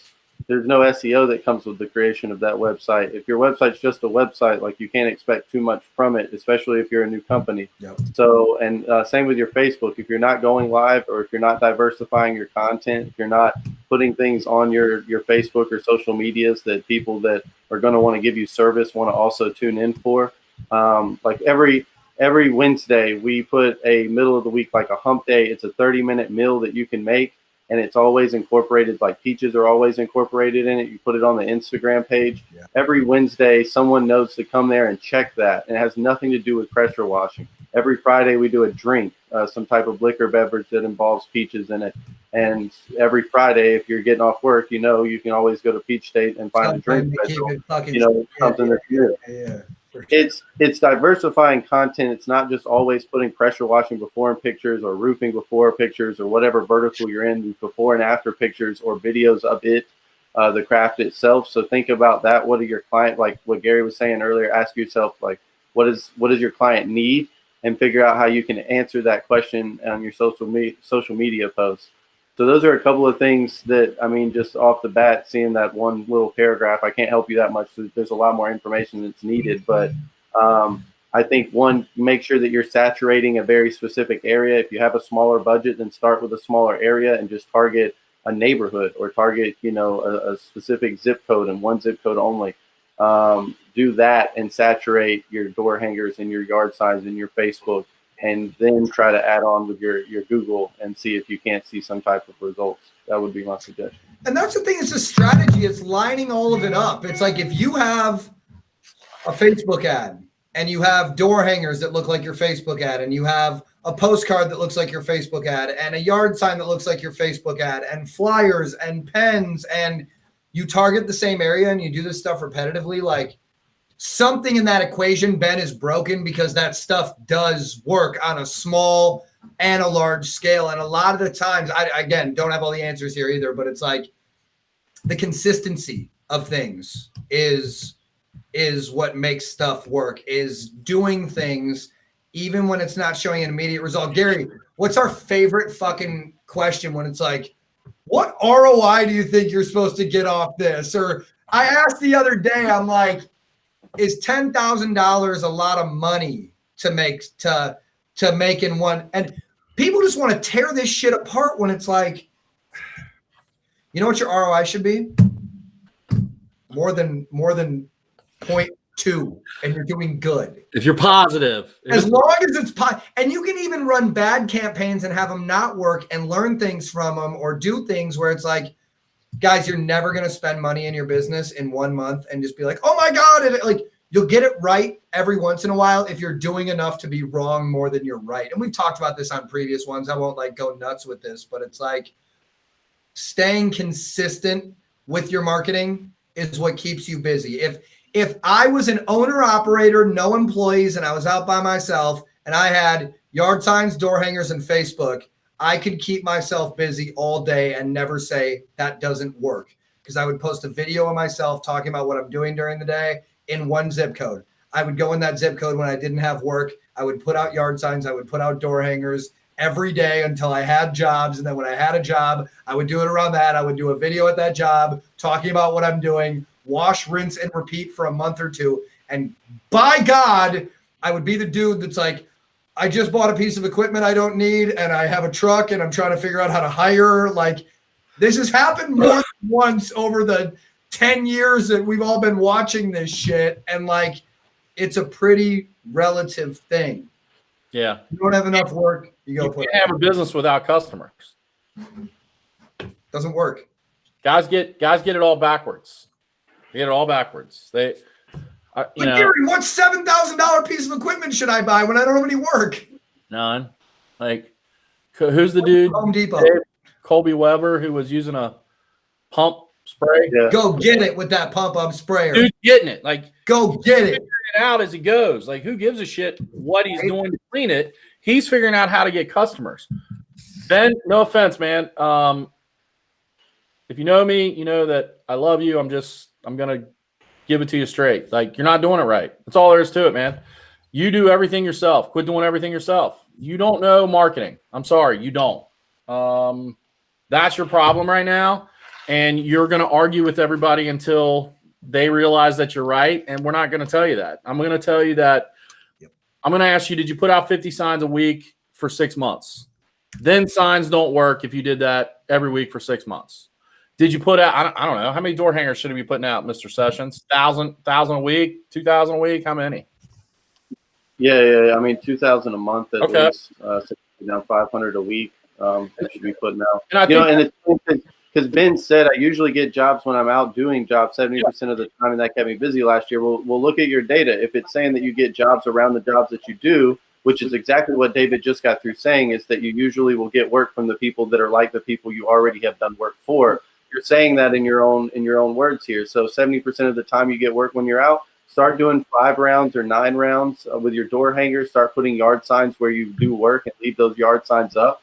there's no SEO that comes with the creation of that website. If your website's just a website, like you can't expect too much from it, especially if you're a new company. Yep. So, and same with your Facebook. If you're not going live, or if you're not diversifying your content, if you're not putting things on your Facebook or social medias that people that are going to want to give you service want to also tune in for, like every Wednesday we put a middle of the week, like a hump day. It's a 30-minute meal that you can make, and it's always incorporated, like peaches are always incorporated in it. You put it on the Instagram page. Yeah. Every Wednesday, someone knows to come there and check that. And it has nothing to do with pressure washing. Every Friday, we do a drink, some type of liquor beverage that involves peaches in it. And every Friday, if you're getting off work, you know, you can always go to Peach State and find a drink special, you know, something that's new. Yeah. It's diversifying content. It's not just always putting pressure washing before in pictures, or roofing before pictures, or whatever vertical you're in, before and after pictures or videos of it, the craft itself. So think about that. What are your client, like what Gary was saying earlier, ask yourself, like, what does your client need, and figure out how you can answer that question on your social media posts. So those are a couple of things that, I mean, just off the bat, seeing that one little paragraph, I can't help you that much. There's a lot more information that's needed. But I think, one, make sure that you're saturating a very specific area. If you have a smaller budget, then start with a smaller area and just target a neighborhood, or target, you know, a specific zip code, and one zip code only. Do that and saturate your door hangers and your yard signs and your Facebook, and then try to add on with your Google and see if you can't see some type of results. That would be my suggestion. And that's the thing, it's a strategy. It's lining all of it up. It's like, if you have a Facebook ad, and you have door hangers that look like your Facebook ad, and you have a postcard that looks like your Facebook ad, and a yard sign that looks like your Facebook ad, and flyers and pens, and you target the same area and you do this stuff repetitively, like, something in that equation, Ben, is broken, because that stuff does work on a small and a large scale. And a lot of the times, I, again, don't have all the answers here either, but it's like the consistency of things is what makes stuff work, is doing things even when it's not showing an immediate result. Gary, what's our favorite fucking question when it's like, what ROI do you think you're supposed to get off this? Or I asked the other day, I'm like, is $10,000 a lot of money to make in one? And people just want to tear this shit apart when it's like, you know what your ROI should be? More than 0.2, and you're doing good. If you're positive. As long as it's and you can even run bad campaigns and have them not work and learn things from them, or do things where it's like, guys, you're never going to spend money in your business in 1 month and just be like, oh my God. And like, you'll get it right every once in a while if you're doing enough to be wrong more than you're right. And we've talked about this on previous ones. I won't like go nuts with this, but it's like, staying consistent with your marketing is what keeps you busy. If I was an owner operator, no employees, and I was out by myself, and I had yard signs, door hangers, and Facebook, I could keep myself busy all day and never say that doesn't work, because I would post a video of myself talking about what I'm doing during the day in one zip code. I would go in that zip code when I didn't have work. I would put out yard signs. I would put out door hangers every day until I had jobs. And then when I had a job, I would do it around that. I would do a video at that job talking about what I'm doing, wash, rinse, and repeat for a month or two. And by God, I would be the dude that's like, I just bought a piece of equipment I don't need, and I have a truck, and I'm trying to figure out how to hire. Like, this has happened more than once over the 10 years that we've all been watching this shit. And like, it's a pretty relative thing. Yeah. You don't have enough work, you can't have a business without customers. Doesn't work. Guys get it all backwards. They get it all backwards. Gary, what $7,000 piece of equipment should I buy when I don't have any work? None. Like, who's the dude? Home Depot. Colby Weber, who was using a pump spray. Yeah. Go get it with that pump-up sprayer. Dude's getting it. Like, Go get it. figuring it out as he goes. Like, who gives a shit what he's doing to clean it? He's figuring out how to get customers. Ben, no offense, man. If you know me, you know that I love you. I'm gonna give it to you straight. Like, you're not doing it right. That's all there is to it, man. You do everything yourself. Quit doing everything yourself. You don't know marketing. I'm sorry, you don't. That's your problem right now. And you're gonna argue with everybody until they realize that you're right. And we're not gonna tell you that. I'm gonna tell you that. I'm gonna ask you, did you put out 50 signs a week for 6 months? Then signs don't work if you did that every week for 6 months. Did you put out, I don't know, how many door hangers should we be putting out, Mr. Sessions? 1,000 a week, 2,000 a week? How many? Yeah. I mean, 2,000 a month at Okay. least. Now 500 a week. We should be putting out. And I think, and because Ben said I usually get jobs when I'm out doing jobs 70% of the time, and that kept me busy last year. We'll look at your data. If it's saying that you get jobs around the jobs that you do, which is exactly what David just got through saying, is that you usually will get work from the people that are like the people you already have done work for. You're saying that in your own words here. So 70% of the time you get work when you're out. Start doing 5 rounds or 9 rounds with your door hangers. Start putting yard signs where you do work and leave those yard signs up.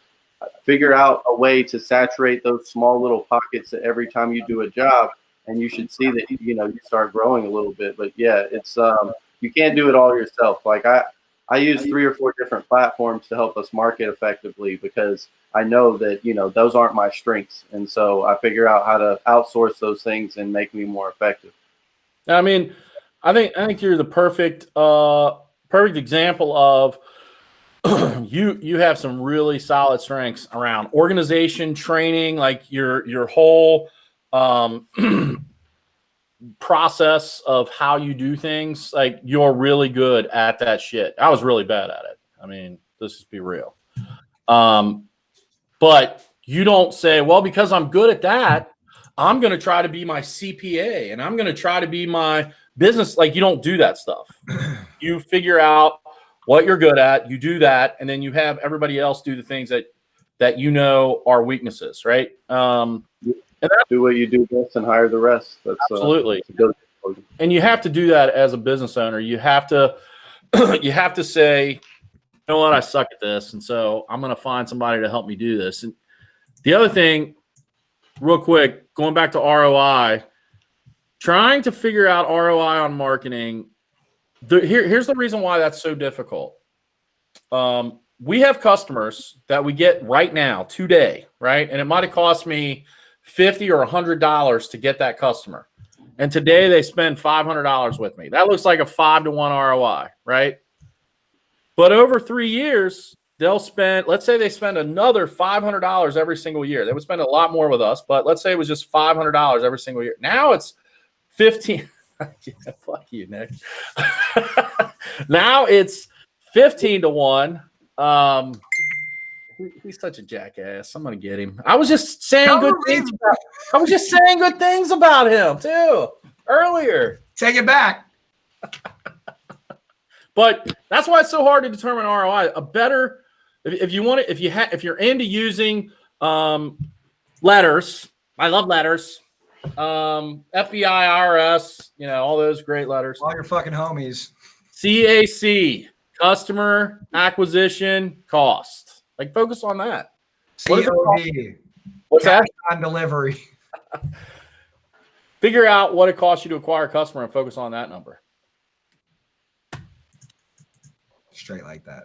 Figure out a way to saturate those small little pockets every time you do a job, and you should see that you start growing a little bit. But yeah, it's you can't do it all yourself. Like I use 3 or 4 different platforms to help us market effectively, because I know that those aren't my strengths, and so I figure out how to outsource those things and make me more effective. I mean, I think you're the perfect example of you have some really solid strengths around organization, training, like your whole process of how you do things. Like, you're really good at that shit. I was really bad at it. I mean, let's just be real. But you don't say, well, because I'm good at that, I'm going to try to be my CPA and I'm going to try to be my business. Like, you don't do that stuff. You figure out what you're good at, you do that, and then you have everybody else do the things that are weaknesses, right? And do what you do best and hire the rest. That's absolutely. And you have to do that as a business owner. You have to say, you know what, I suck at this, and so I'm going to find somebody to help me do this. And the other thing, real quick, going back to ROI, trying to figure out ROI on marketing. Here's the reason why that's so difficult. We have customers that we get right now, today, right? And it might have cost me $50 or $100 to get that customer. And today they spend $500 with me. That looks like a 5-to-1 ROI, right? But over 3 years, they'll spend, let's say they spend another $500 every single year. They would spend a lot more with us, but let's say it was just $500 every single year. Now it's 15. Yeah, fuck you, Nick. Now it's 15-to-1. He's such a jackass. I'm gonna get him. I was just saying good things about him too earlier. Take it back. But that's why it's so hard to determine ROI. A better, if you're into using letters. I love letters. FBI, IRS, all those great letters. All your fucking homies. CAC, customer acquisition cost. Like, focus on that. COD. What's that? On delivery. Figure out what it costs you to acquire a customer and focus on that number. Straight like that.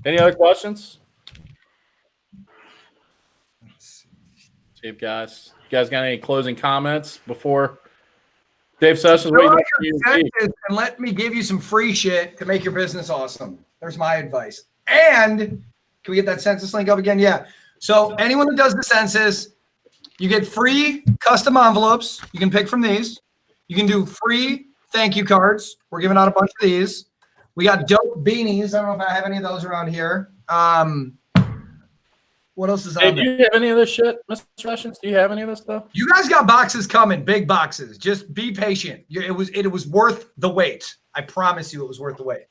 Any other questions? See if you guys got any closing comments before Dave Sessions? And let me give you some free shit to make your business awesome. There's my advice. And can we get that census link up again? Yeah. So anyone that does the census, you get free custom envelopes. You can pick from these. You can do free thank you cards. We're giving out a bunch of these. We got dope beanies. I don't know if I have any of those around here. What else is on there? Do you have any of this shit, Mr. Sessions? Do you have any of this stuff? You guys got boxes coming, big boxes. Just be patient. It was worth the wait. I promise you it was worth the wait.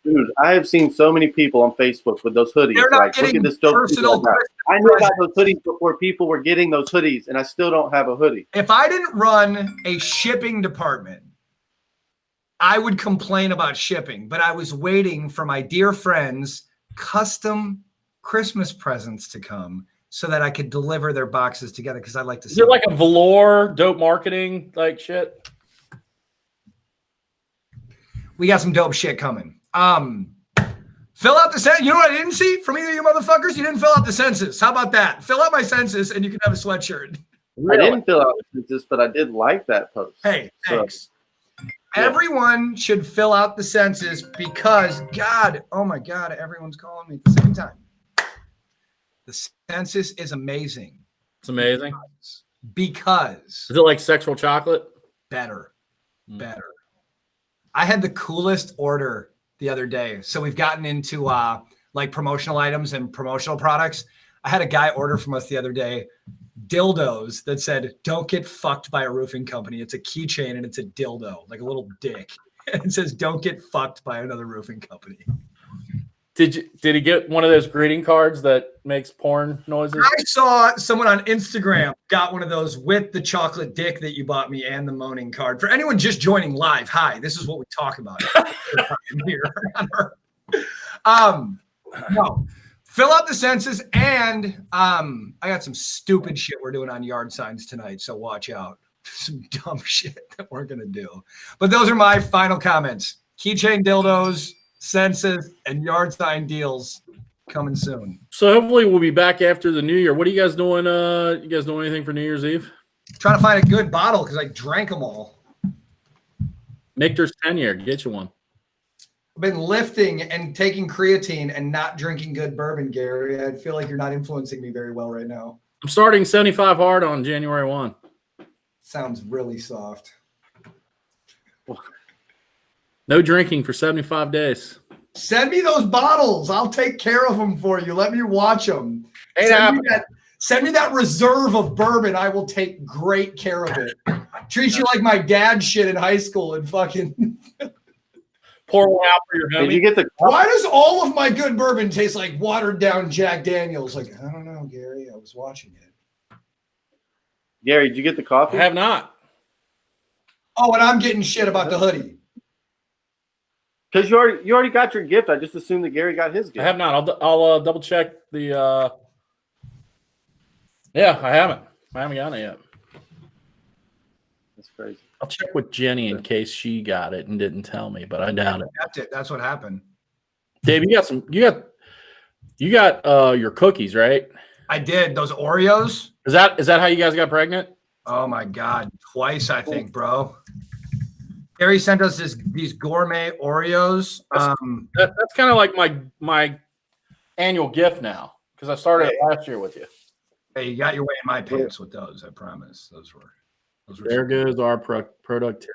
Dude, I have seen so many people on Facebook with those hoodies. They're not Like, look getting at this dope personal hoodie I got. I knew about those hoodies before people were getting those hoodies, and I still don't have a hoodie. If I didn't run a shipping department, I would complain about shipping, but I was waiting for my dear friends' custom Christmas presents to come so that I could deliver their boxes together because I like to see. Is it like a velour, dope marketing like shit? We got some dope shit coming. Fill out the census. You know what I didn't see from either of you motherfuckers? You didn't fill out the census. How about that? Fill out my census and you can have a sweatshirt. I didn't fill out the census, but I did like that post. Hey, thanks. Yeah. Everyone should fill out the census because, God, oh my God, everyone's calling me at the same time. The census is amazing. It's amazing. Because. Is it like sexual chocolate? Better. I had the coolest order the other day. So we've gotten into like promotional items and promotional products. I had a guy order from us the other day dildos that said, "Don't get fucked by a roofing company." It's a keychain and it's a dildo, like a little dick. And it says, "Don't get fucked by another roofing company." Did he get one of those greeting cards that makes porn noises? I saw someone on Instagram got one of those with the chocolate dick that you bought me and the moaning card. For anyone just joining live, hi, this is what we talk about here. No, fill out the census, and I got some stupid shit we're doing on yard signs tonight, so watch out. Some dumb shit that we're gonna do. But those are my final comments. Keychain dildos, census, and yard sign deals coming soon. So hopefully we'll be back after the New Year. What are you guys doing? You guys doing anything for New Year's Eve? Trying to find a good bottle because I drank them all. Michter's 10-year. Get you one. I've been lifting and taking creatine and not drinking good bourbon, Gary. I feel like you're not influencing me very well right now. I'm starting 75 hard on January 1. Sounds really soft. No drinking for 75 days. Send me those bottles. I'll take care of them for you. Let me watch them. Send me that reserve of bourbon. I will take great care of it. Treat you like my dad shit in high school and fucking pour one out for your homie. Did you get the? Why does all of my good bourbon taste like watered down Jack Daniels? Like, I don't know, Gary. I was watching it. Gary, did you get the coffee? I have not. Oh, and I'm getting shit about the hoodie. Because you already got your gift. I just assumed that Gary got his gift. I have not. I'll double check the. Yeah, I haven't gotten it yet. That's crazy. I'll check with Jenny in case she got it and didn't tell me, but I doubt it. That's what happened. Dave, you got your cookies, right? I did. Those Oreos. Is that how you guys got pregnant? Oh my God, twice I think, bro. Gary sent us these gourmet Oreos. That's kind of like my annual gift now because I started it last year with you. Hey, you got your way in my pants with those. I promise. Those were. There goes our productivity.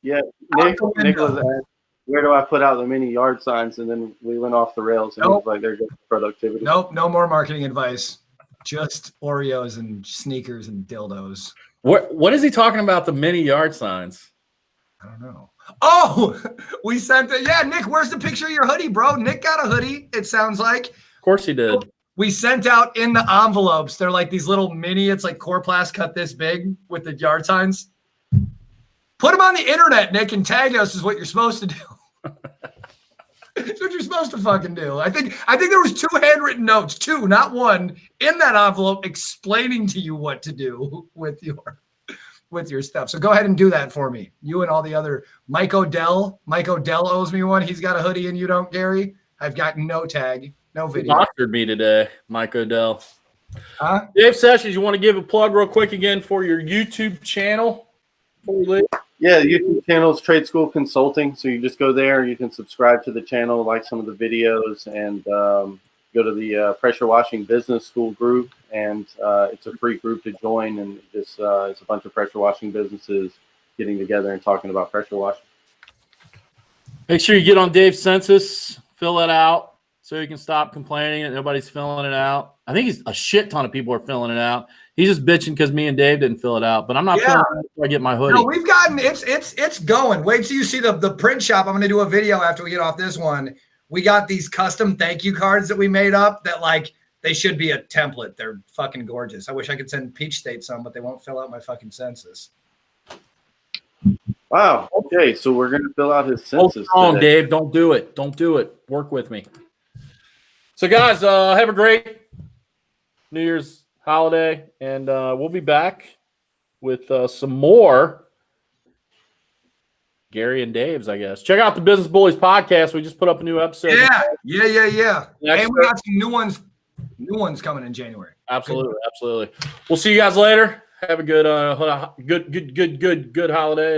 Yeah, Nicholas asked, "Where do I put out the mini yard signs?" And then we went off the rails and it was like, "There goes productivity." Nope, no more marketing advice. Just Oreos and sneakers and dildos. What is he talking about? The mini yard signs? I don't know. Oh, we sent it. Yeah, Nick, where's the picture of your hoodie, bro? Nick got a hoodie, it sounds like. Of course he did. We sent out in the envelopes. They're like these little mini, it's like Coroplast cut this big with the yard signs. Put them on the internet, Nick, and tag us is what you're supposed to do. It's what you're supposed to fucking do. I think there was 2 handwritten notes, 2, not 1, in that envelope explaining to you what to do with your stuff. So go ahead and do that for me. You and all the other Mike Odell owes me one. He's got a hoodie and you don't, Gary. I've got no tag, no video. He sponsored me today, Mike Odell. Huh? Dave Sessions, you want to give a plug real quick again for your YouTube channel before we leave? Yeah, the YouTube channel is Trade School Consulting. So you just go there. You can subscribe to the channel, like some of the videos, and go to the Pressure Washing Business School group. And it's a free group to join. And it's a bunch of pressure washing businesses getting together and talking about pressure washing. Make sure you get on Dave's census, fill it out so you can stop complaining that nobody's filling it out. I think a shit ton of people are filling it out. He's just bitching because me and Dave didn't fill it out, but I'm not filling it out until I get my hoodie. No, we've gotten it's going. Wait till you see the print shop. I'm going to do a video after we get off this one we got these custom thank you cards that we made up that like they should be a template. They're fucking gorgeous. I wish I could send Peach State some, but they won't fill out my fucking census. Wow. Okay, so we're gonna fill out his census. Hold on, today. Dave. Don't do it. Don't do it. Work with me. So, guys, have a great New Year's holiday, and we'll be back with some more Gary and Dave's, I guess. Check out the Business Bullies podcast. We just put up a new episode. Yeah. Next And we got some new ones coming in January. Absolutely. We'll see you guys later. Have a good holiday.